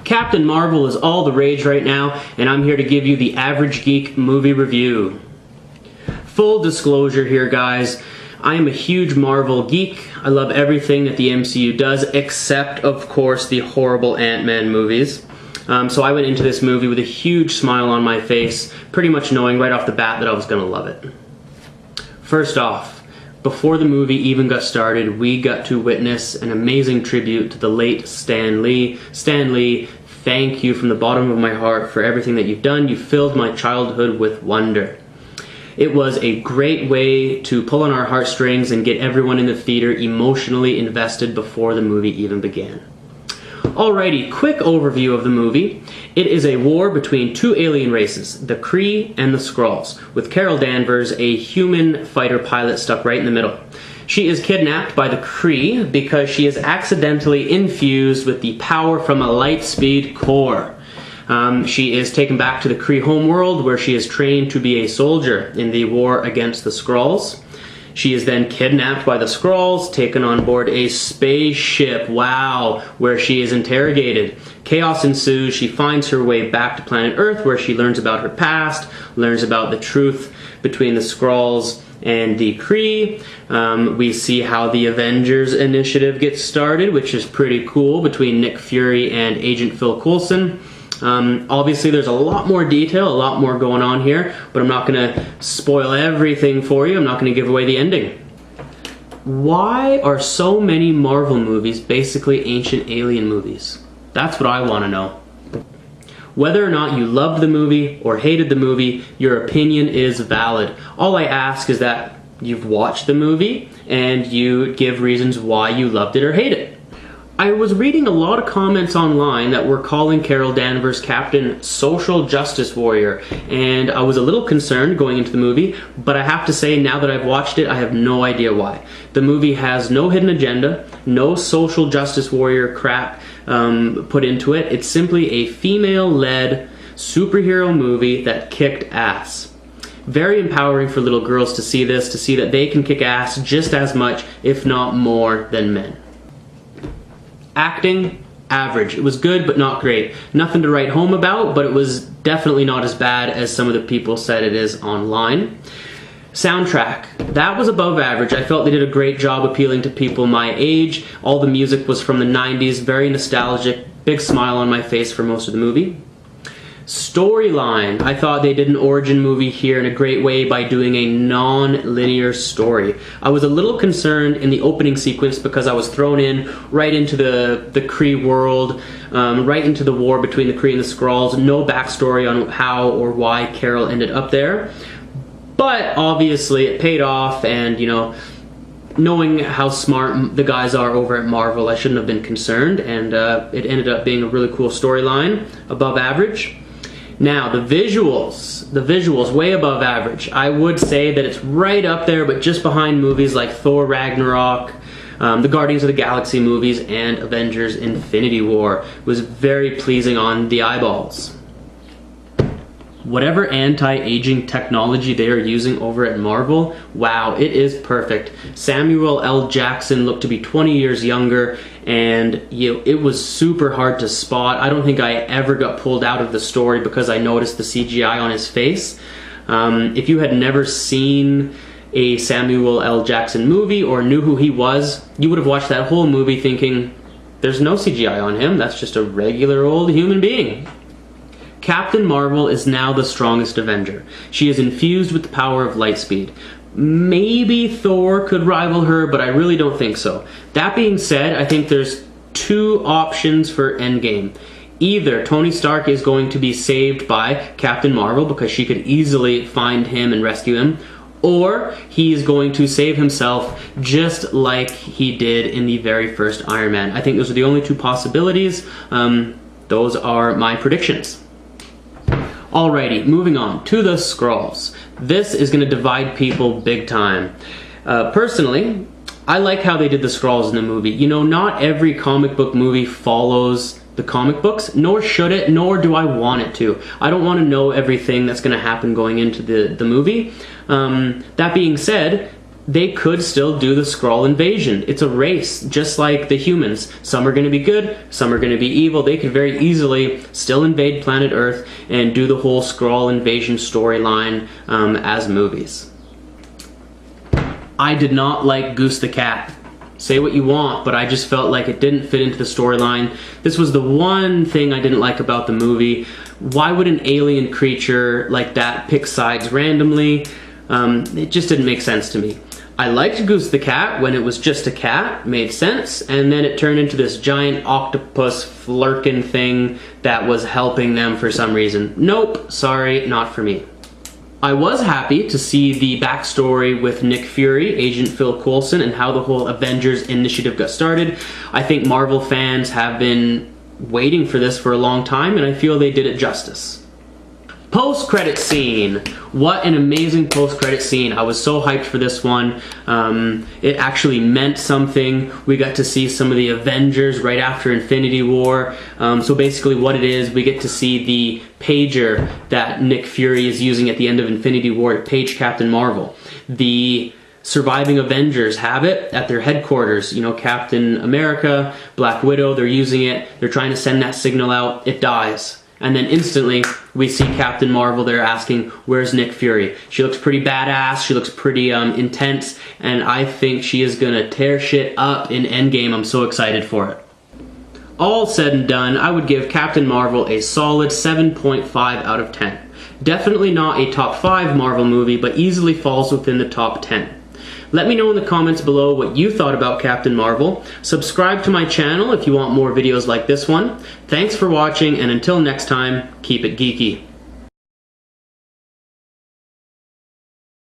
Captain Marvel is all the rage right now, and I'm here to give you the Average Geek movie review. Full disclosure here, guys. I am a huge Marvel geek. I love everything that the MCU does, except, of course, the horrible Ant-Man movies. So I went into this movie with a huge smile on my face, pretty much knowing right off the bat that I was going to love it. First off, before the movie even got started, we got to witness an amazing tribute to the late Stan Lee. Stan Lee, thank you from the bottom of my heart for everything that you've done. You filled my childhood with wonder. It was a great way to pull on our heartstrings and get everyone in the theater emotionally invested before the movie even began. Alrighty, quick overview of the movie. It is a war between two alien races, the Kree and the Skrulls, with Carol Danvers, a human fighter pilot, stuck right in the middle. She is kidnapped by the Kree because she is accidentally infused with the power from a light speed core. She is taken back to the Kree homeworld, where she is trained to be a soldier in the war against the Skrulls. She is then kidnapped by the Skrulls, taken on board a spaceship, wow, where she is interrogated. Chaos ensues. She finds her way back to planet Earth, where she learns about her past, learns about the truth between the Skrulls and the Kree. We see how the Avengers initiative gets started, which is pretty cool, between Nick Fury and Agent Phil Coulson. Obviously there's a lot more detail, a lot more going on here, but I'm not going to spoil everything for you. I'm not going to give away the ending. Why are so many Marvel movies basically ancient alien movies? That's what I want to know. Whether or not you loved the movie or hated the movie, your opinion is valid. All I ask is that you've watched the movie and you give reasons why you loved it or hated it. I was reading a lot of comments online that were calling Carol Danvers Captain Social Justice Warrior, and I was a little concerned going into the movie, but I have to say, now that I've watched it, I have no idea why. The movie has no hidden agenda, no social justice warrior crap put into it. It's simply a female-led superhero movie that kicked ass. Very empowering for little girls to see this, to see that they can kick ass just as much, if not more, than men. Acting, average. It was good, but not great. Nothing to write home about, but it was definitely not as bad as some of the people said it is online. Soundtrack, that was above average. I felt they did a great job appealing to people my age. All the music was from the 90s, very nostalgic, big smile on my face for most of the movie. Storyline, I thought they did an origin movie here in a great way by doing a non-linear story. I was a little concerned in the opening sequence because I was thrown in right into the Kree world, right into the war between the Kree and the Skrulls. No backstory on how or why Carol ended up there. But obviously it paid off, and you know, knowing how smart the guys are over at Marvel, I shouldn't have been concerned, and it ended up being a really cool storyline, above average. Now, the visuals, way above average. I would say that it's right up there, but just behind movies like Thor Ragnarok, the Guardians of the Galaxy movies, and Avengers Infinity War. It was very pleasing on the eyeballs. Whatever anti-aging technology they are using over at Marvel, wow, it is perfect. Samuel L. Jackson looked to be 20 years younger, and it was super hard to spot. I don't think I ever got pulled out of the story because I noticed the CGI on his face. If you had never seen a Samuel L. Jackson movie or knew who he was, you would have watched that whole movie thinking, there's no CGI on him, that's just a regular old human being. Captain Marvel is now the strongest Avenger. She is infused with the power of light speed. Maybe Thor could rival her, but I really don't think so. That being said, I think there's two options for Endgame. Either Tony Stark is going to be saved by Captain Marvel because she could easily find him and rescue him, or he is going to save himself just like he did in the very first Iron Man. I think those are the only two possibilities. Those are my predictions. Alrighty, moving on to the Skrulls. This is going to divide people big time. Personally, I like how they did the Skrulls in the movie. You know, not every comic book movie follows the comic books, nor should it, nor do I want it to. I don't want to know everything that's going to happen going into the movie. That being said, they could still do the Skrull invasion. It's a race, just like the humans. Some are going to be good, some are going to be evil. They could very easily still invade planet Earth and do the whole Skrull invasion storyline as movies. I did not like Goose the Cat. Say what you want, but I just felt like it didn't fit into the storyline. This was the one thing I didn't like about the movie. Why would an alien creature like that pick sides randomly? It just didn't make sense to me. I liked Goose the Cat when it was just a cat, made sense, and then it turned into this giant octopus flirkin thing that was helping them for some reason. Nope, sorry, not for me. I was happy to see the backstory with Nick Fury, Agent Phil Coulson, and how the whole Avengers initiative got started. I think Marvel fans have been waiting for this for a long time, and I feel they did it justice. Post-credit scene. What an amazing post-credit scene. I was so hyped for this one. It actually meant something. We got to see some of the Avengers right after Infinity War. So basically what it is, we get to see the pager that Nick Fury is using at the end of Infinity War to page Captain Marvel. The surviving Avengers have it at their headquarters. You know, Captain America, Black Widow, they're using it. They're trying to send that signal out. It dies. And then instantly, we see Captain Marvel there asking, where's Nick Fury? She looks pretty badass, she looks pretty intense, and I think she is gonna tear shit up in Endgame. I'm so excited for it. All said and done, I would give Captain Marvel a solid 7.5 out of 10. Definitely not a top 5 Marvel movie, but easily falls within the top 10. Let me know in the comments below what you thought about Captain Marvel. Subscribe to my channel if you want more videos like this one. Thanks for watching, and until next time, keep it geeky.